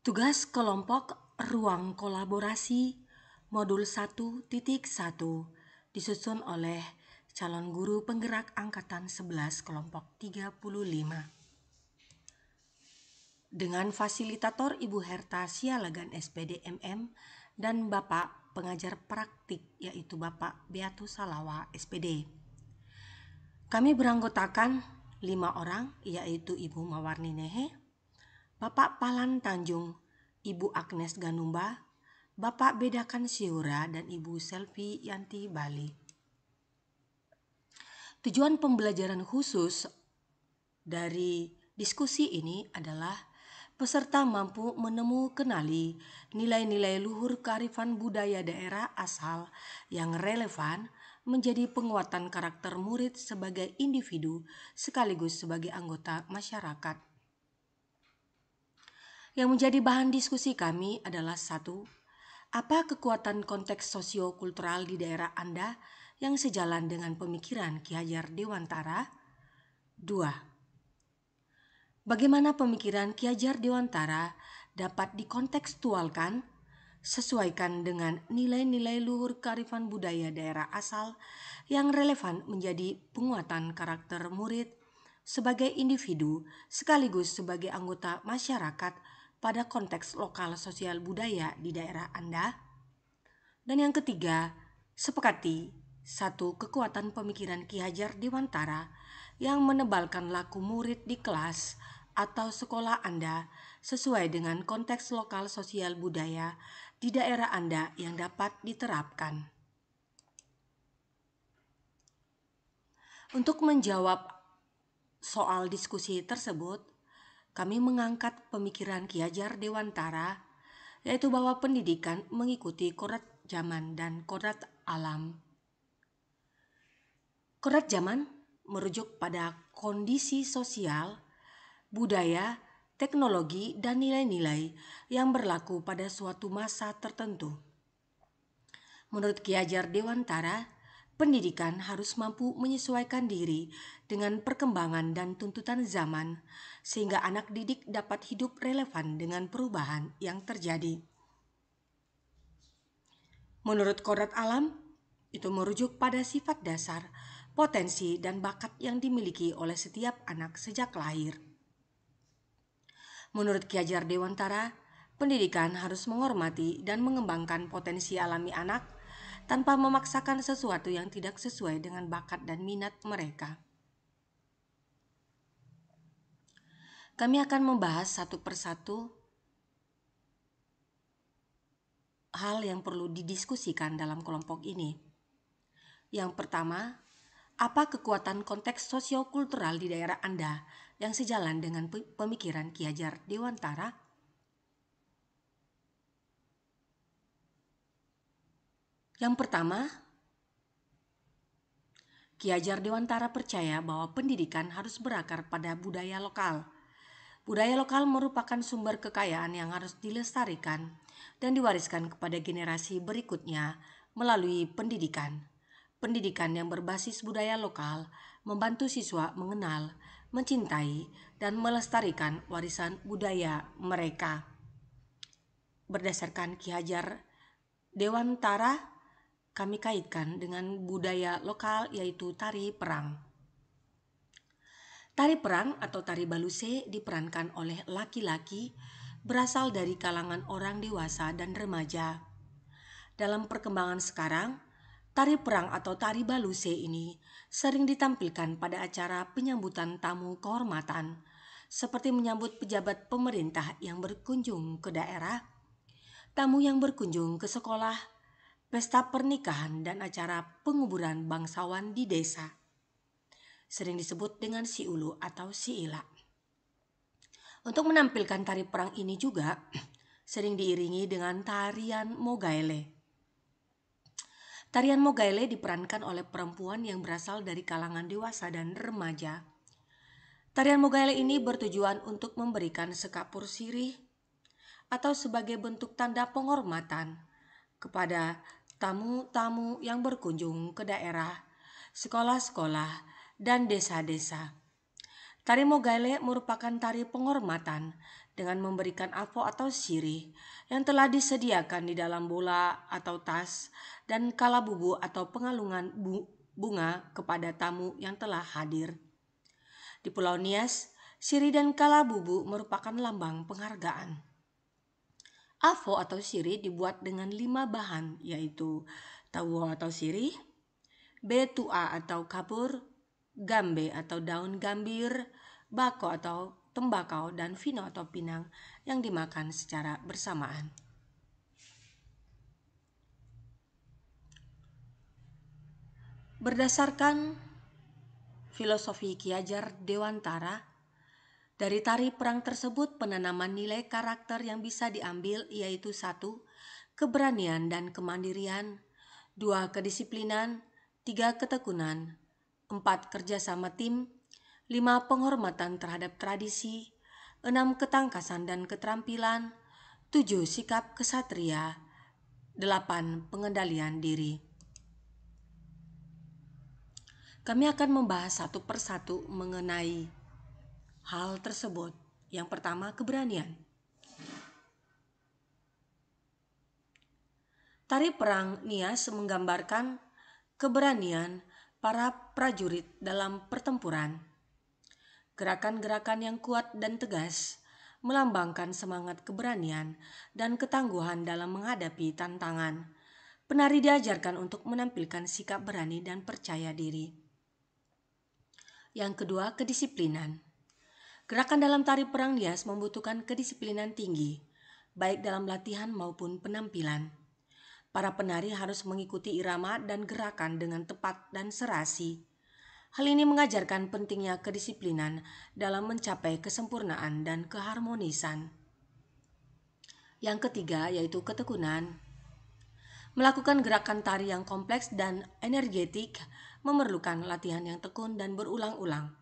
Tugas kelompok Ruang Kolaborasi Modul 1.1 disusun oleh calon guru penggerak Angkatan 11 kelompok 35. Dengan fasilitator Ibu Herta Sialagan SPD MM dan Bapak pengajar praktik yaitu Bapak Beatus Salawa SPD. Kami beranggotakan 5 orang yaitu Ibu Mawarni Nehe, Bapak Palan Tanjung, Ibu Agnes Ganumba, Bapak Bedakan Siura, dan Ibu Selvi Yanti Bali. Tujuan pembelajaran khusus dari diskusi ini adalah peserta mampu kenali nilai-nilai luhur kearifan budaya daerah asal yang relevan menjadi penguatan karakter murid sebagai individu sekaligus sebagai anggota masyarakat. Yang menjadi bahan diskusi kami adalah 1. Apa kekuatan konteks sosio-kultural di daerah Anda yang sejalan dengan pemikiran Ki Hajar Dewantara? 2. Bagaimana pemikiran Ki Hajar Dewantara dapat dikontekstualkan sesuaikan dengan nilai-nilai luhur kearifan budaya daerah asal yang relevan menjadi penguatan karakter murid sebagai individu sekaligus sebagai anggota masyarakat pada konteks lokal sosial budaya di daerah Anda. Dan yang ketiga, sepakati 1. Kekuatan pemikiran Ki Hajar Dewantara yang menebalkan laku murid di kelas atau sekolah Anda sesuai dengan konteks lokal sosial budaya di daerah Anda yang dapat diterapkan. Untuk menjawab soal diskusi tersebut, kami mengangkat pemikiran Ki Hajar Dewantara, yaitu bahwa pendidikan mengikuti kodrat zaman dan kodrat alam. Kodrat zaman merujuk pada kondisi sosial, budaya, teknologi, dan nilai-nilai yang berlaku pada suatu masa tertentu. Menurut Ki Hajar Dewantara, pendidikan harus mampu menyesuaikan diri dengan perkembangan dan tuntutan zaman, sehingga anak didik dapat hidup relevan dengan perubahan yang terjadi. Menurut kodrat alam, itu merujuk pada sifat dasar, potensi, dan bakat yang dimiliki oleh setiap anak sejak lahir. Menurut Ki Hajar Dewantara, pendidikan harus menghormati dan mengembangkan potensi alami anak tanpa memaksakan sesuatu yang tidak sesuai dengan bakat dan minat mereka. Kami akan membahas satu persatu hal yang perlu didiskusikan dalam kelompok ini. Yang pertama, apa kekuatan konteks sosio-kultural di daerah Anda yang sejalan dengan pemikiran Ki Hajar Dewantara? Yang pertama, Ki Hajar Dewantara percaya bahwa pendidikan harus berakar pada budaya lokal. Budaya lokal merupakan sumber kekayaan yang harus dilestarikan dan diwariskan kepada generasi berikutnya melalui pendidikan. Pendidikan yang berbasis budaya lokal membantu siswa mengenal, mencintai, dan melestarikan warisan budaya mereka. Berdasarkan Ki Hajar Dewantara, kami kaitkan dengan budaya lokal yaitu tari perang. Tari perang atau tari baluse diperankan oleh laki-laki berasal dari kalangan orang dewasa dan remaja. Dalam perkembangan sekarang, tari perang atau tari baluse ini sering ditampilkan pada acara penyambutan tamu kehormatan, seperti menyambut pejabat pemerintah yang berkunjung ke daerah, tamu yang berkunjung ke sekolah, pesta pernikahan, dan acara penguburan bangsawan di desa. Sering disebut dengan siulu atau siila. Untuk menampilkan tari perang ini juga sering diiringi dengan tarian mogaele. Tarian mogaele diperankan oleh perempuan yang berasal dari kalangan dewasa dan remaja. Tarian mogaele ini bertujuan untuk memberikan sekapur sirih atau sebagai bentuk tanda penghormatan kepada tamu-tamu yang berkunjung ke daerah, sekolah-sekolah, dan desa-desa. Tari Mogaele merupakan tari penghormatan dengan memberikan afo atau sirih yang telah disediakan di dalam bola atau tas dan kalabubu atau pengalungan bunga kepada tamu yang telah hadir. Di Pulau Nias, sirih dan kalabubu merupakan lambang penghargaan. Afo atau sirih dibuat dengan 5 bahan, yaitu tawo atau sirih, betua atau kapur, gambe atau daun gambir, bako atau tembakau, dan vino atau pinang yang dimakan secara bersamaan. Berdasarkan filosofi Ki Hajar Dewantara, dari tari perang tersebut penanaman nilai karakter yang bisa diambil yaitu 1. Keberanian dan kemandirian, 2. Kedisiplinan, 3. Ketekunan, 4. Kerjasama tim, 5. Penghormatan terhadap tradisi, 6. Ketangkasan dan keterampilan, 7. Sikap kesatria, 8. Pengendalian diri. Kami akan membahas satu persatu mengenai hal tersebut. Yang pertama, keberanian. Tari perang Nias menggambarkan keberanian para prajurit dalam pertempuran. Gerakan-gerakan yang kuat dan tegas melambangkan semangat keberanian dan ketangguhan dalam menghadapi tantangan. Penari diajarkan untuk menampilkan sikap berani dan percaya diri. Yang kedua, kedisiplinan. Gerakan dalam tari perang Nias membutuhkan kedisiplinan tinggi, baik dalam latihan maupun penampilan. Para penari harus mengikuti irama dan gerakan dengan tepat dan serasi. Hal ini mengajarkan pentingnya kedisiplinan dalam mencapai kesempurnaan dan keharmonisan. Yang ketiga, yaitu ketekunan. Melakukan gerakan tari yang kompleks dan energetik memerlukan latihan yang tekun dan berulang-ulang.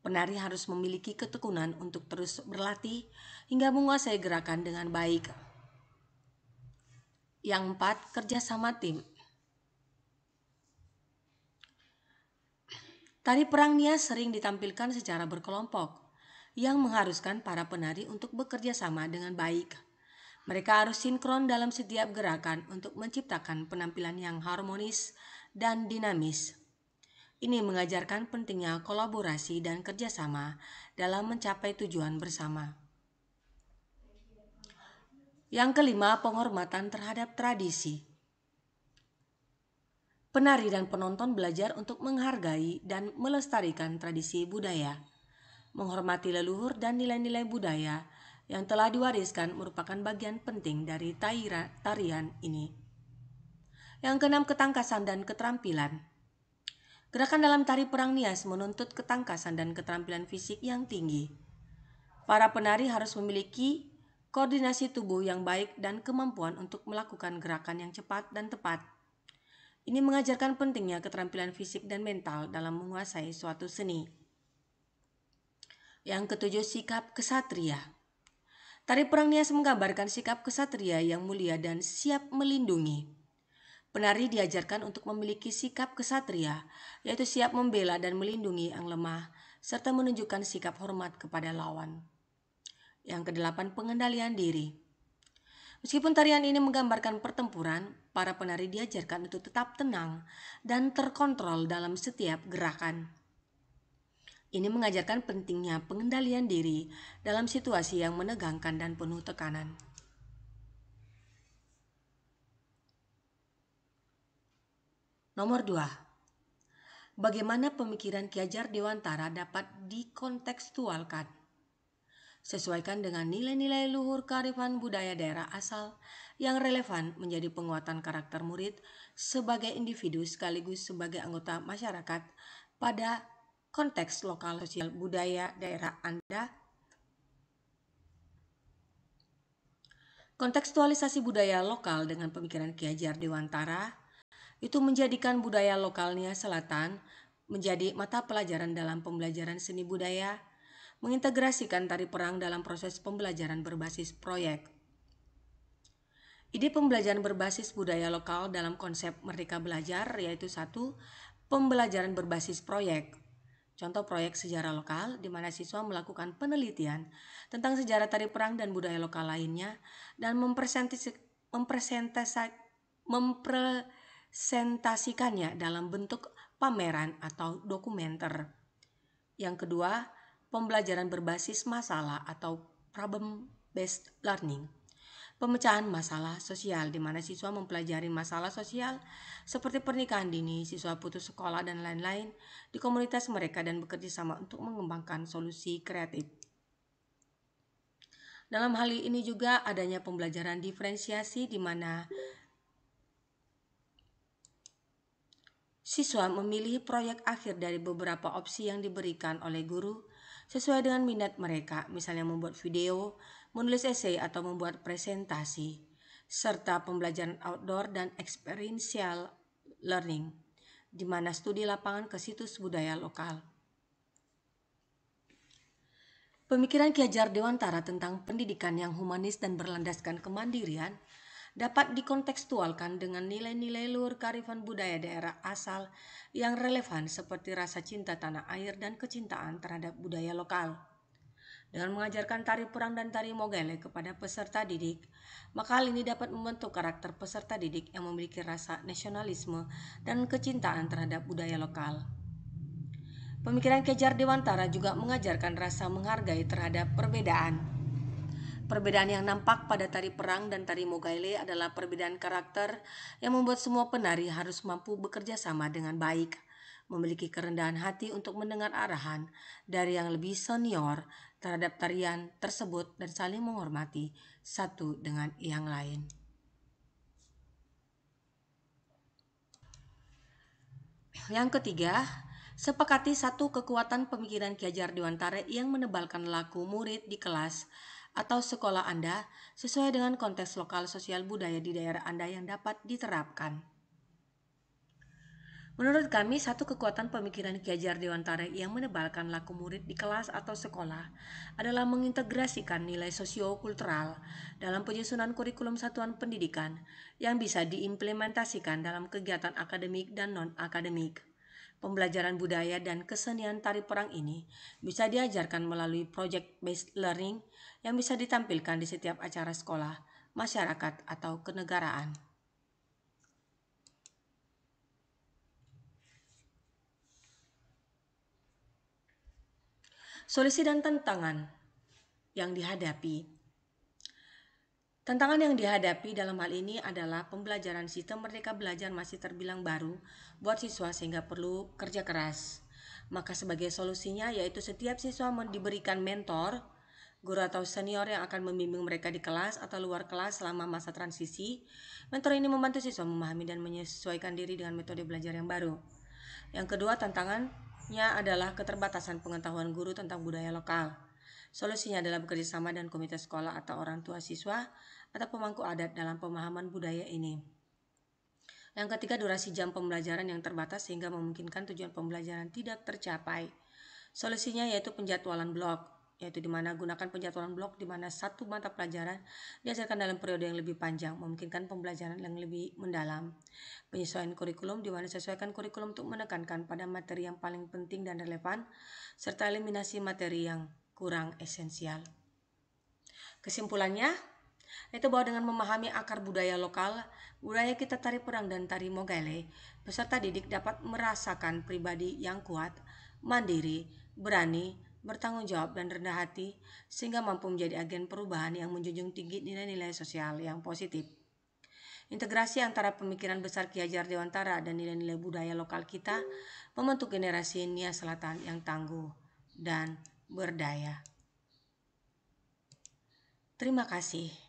Penari harus memiliki ketekunan untuk terus berlatih hingga menguasai gerakan dengan baik. Yang 4, kerjasama tim. Tari perang Nias sering ditampilkan secara berkelompok, yang mengharuskan para penari untuk bekerja sama dengan baik. Mereka harus sinkron dalam setiap gerakan untuk menciptakan penampilan yang harmonis dan dinamis. Ini mengajarkan pentingnya kolaborasi dan kerjasama dalam mencapai tujuan bersama. Yang kelima, penghormatan terhadap tradisi. Penari dan penonton belajar untuk menghargai dan melestarikan tradisi budaya. Menghormati leluhur dan nilai-nilai budaya yang telah diwariskan merupakan bagian penting dari tarian ini. Yang keenam, ketangkasan dan keterampilan. Gerakan dalam tari perang Nias menuntut ketangkasan dan keterampilan fisik yang tinggi. Para penari harus memiliki koordinasi tubuh yang baik dan kemampuan untuk melakukan gerakan yang cepat dan tepat. Ini mengajarkan pentingnya keterampilan fisik dan mental dalam menguasai suatu seni. Yang ketujuh, sikap kesatria. Tari perang Nias menggambarkan sikap kesatria yang mulia dan siap melindungi. Penari diajarkan untuk memiliki sikap kesatria, yaitu siap membela dan melindungi yang lemah, serta menunjukkan sikap hormat kepada lawan. Yang kedelapan, pengendalian diri. Meskipun tarian ini menggambarkan pertempuran, para penari diajarkan untuk tetap tenang dan terkontrol dalam setiap gerakan. Ini mengajarkan pentingnya pengendalian diri dalam situasi yang menegangkan dan penuh tekanan. Nomor 2. Bagaimana pemikiran Ki Hajar Dewantara dapat dikontekstualkan? Sesuaikan dengan nilai-nilai luhur kearifan budaya daerah asal yang relevan menjadi penguatan karakter murid sebagai individu sekaligus sebagai anggota masyarakat pada konteks lokal sosial budaya daerah Anda. Kontekstualisasi budaya lokal dengan pemikiran Ki Hajar Dewantara itu menjadikan budaya lokal Nias Selatan menjadi mata pelajaran dalam pembelajaran seni budaya, mengintegrasikan tari perang dalam proses pembelajaran berbasis proyek. Ide pembelajaran berbasis budaya lokal dalam konsep Merdeka Belajar yaitu 1. Pembelajaran berbasis proyek. Contoh proyek sejarah lokal di mana siswa melakukan penelitian tentang sejarah tari perang dan budaya lokal lainnya dan mempresentasikannya dalam bentuk pameran atau dokumenter. Yang kedua, pembelajaran berbasis masalah atau problem based learning. Pemecahan masalah sosial di mana siswa mempelajari masalah sosial seperti pernikahan dini, siswa putus sekolah dan lain-lain di komunitas mereka dan bekerja sama untuk mengembangkan solusi kreatif. Dalam hal ini juga adanya pembelajaran diferensiasi di mana siswa memilih proyek akhir dari beberapa opsi yang diberikan oleh guru sesuai dengan minat mereka, misalnya membuat video, menulis esai atau membuat presentasi, serta pembelajaran outdoor dan experiential learning, di mana studi lapangan ke situs budaya lokal. Pemikiran Ki Hajar Dewantara tentang pendidikan yang humanis dan berlandaskan kemandirian dapat dikontekstualkan dengan nilai-nilai luhur kearifan budaya daerah asal yang relevan seperti rasa cinta tanah air dan kecintaan terhadap budaya lokal. Dengan mengajarkan tari perang dan tari mogele kepada peserta didik, maka hal ini dapat membentuk karakter peserta didik yang memiliki rasa nasionalisme dan kecintaan terhadap budaya lokal. Pemikiran Ki Hajar Dewantara juga mengajarkan rasa menghargai terhadap perbedaan. Perbedaan yang nampak pada tari perang dan tari mogele adalah perbedaan karakter yang membuat semua penari harus mampu bekerja sama dengan baik, memiliki kerendahan hati untuk mendengar arahan dari yang lebih senior terhadap tarian tersebut dan saling menghormati satu dengan yang lain. Yang ketiga, sepakati satu kekuatan pemikiran Ki Hajar Dewantara yang menebalkan laku murid di kelas atau sekolah Anda sesuai dengan konteks lokal sosial budaya di daerah Anda yang dapat diterapkan. Menurut kami, satu kekuatan pemikiran Ki Hajar Dewantara yang menebalkan laku murid di kelas atau sekolah adalah mengintegrasikan nilai sosio-kultural dalam penyusunan kurikulum satuan pendidikan yang bisa diimplementasikan dalam kegiatan akademik dan non-akademik. Pembelajaran budaya dan kesenian tari perang ini bisa diajarkan melalui project-based learning yang bisa ditampilkan di setiap acara sekolah, masyarakat, atau kenegaraan. Solusi dan tantangan yang dihadapi. Tantangan yang dihadapi dalam hal ini adalah pembelajaran sistem Merdeka Belajar masih terbilang baru buat siswa sehingga perlu kerja keras. Maka sebagai solusinya yaitu setiap siswa diberikan mentor, guru atau senior yang akan membimbing mereka di kelas atau luar kelas selama masa transisi. Mentor ini membantu siswa memahami dan menyesuaikan diri dengan metode belajar yang baru. Yang kedua, tantangannya adalah keterbatasan pengetahuan guru tentang budaya lokal. Solusinya adalah bekerja sama dengan komite sekolah atau orang tua siswa atau pemangku adat dalam pemahaman budaya ini. Yang ketiga, durasi jam pembelajaran yang terbatas sehingga memungkinkan tujuan pembelajaran tidak tercapai. Solusinya yaitu penjadwalan blok, yaitu di mana gunakan penjadwalan blok di mana satu mata pelajaran diajarkan dalam periode yang lebih panjang, memungkinkan pembelajaran yang lebih mendalam. Penyesuaian kurikulum di mana sesuaikan kurikulum untuk menekankan pada materi yang paling penting dan relevan, serta eliminasi materi yang kurang esensial. Kesimpulannya, itu bahwa dengan memahami akar budaya lokal, budaya kita tari perang dan tari mogele, peserta didik dapat merasakan pribadi yang kuat, mandiri, berani, bertanggung jawab dan rendah hati, sehingga mampu menjadi agen perubahan yang menjunjung tinggi nilai-nilai sosial yang positif. Integrasi antara pemikiran besar Ki Hajar Dewantara dan nilai-nilai budaya lokal kita membentuk generasi Nia Selatan yang tangguh dan berdaya. Terima kasih.